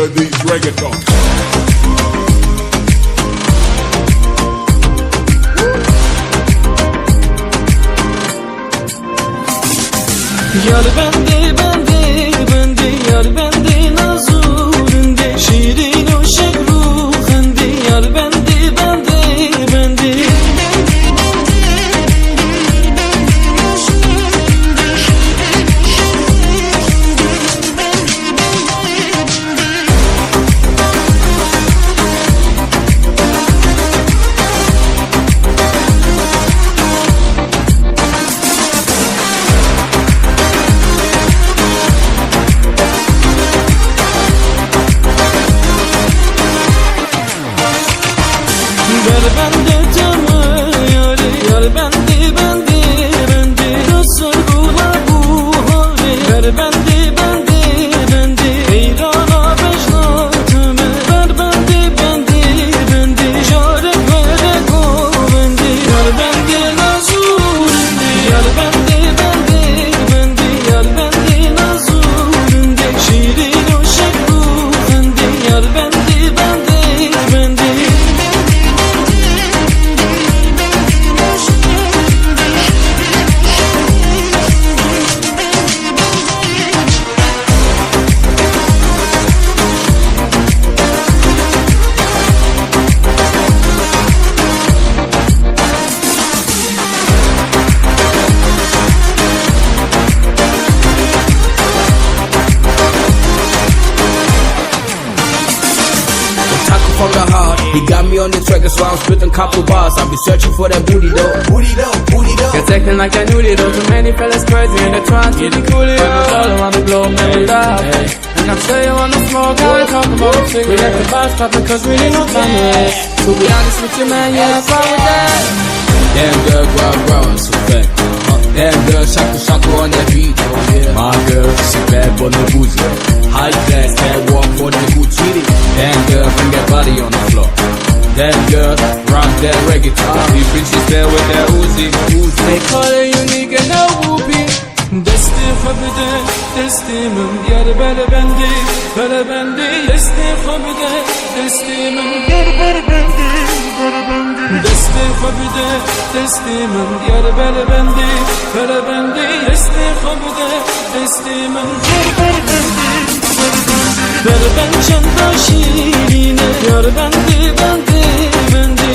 of these reggaetons. Yar bende bende bende yar bende nazurinde şirin o şekruhende yar bende bende bende Yar bende canı yar bende bende bende nasıl bula bu hali yar bende bende bende eyrana beşnatımı yar bende bende bende yare böyle kovende yar bende nazurinde yar bende bende bende yar bende nazurinde şirin o şekruhende yar bende bende bende From the heart, he got me on the track, that's why I'm spitting couple bars. I'll be searching for that booty though. Booty though, booty though. You're acting like I knew it though. Too many fellas crazy and they're trying to be cool. All around the globe, never die. And I'm sure you wanna smoke, I ain't talking about a cigarette. We let the bars poppin' cause we ain't no time to rest. To be honest with you, man, yeah, I'm fine with that. Damn girl, grow, I'm so fat. Damn girl, shaku on that beat. My girl, she bad for the boozy. High class, catwalk for the Gucci. Damn girl, bring that body on the floor. Damn girl, rock that reggaeton. These bitches there with that Uzi. They call it unique and no whoopee. Desti fabide, destimin yar bere bendi, bere bendi. Desti fabide, destimin yar bere bendi, bere bendi. Desti fabide, destimin yar bere bendi, bere bendi. Desti fabide, destimin yar bere bendi, bere bendi. Ver ben çanda şirine yar bende bende bende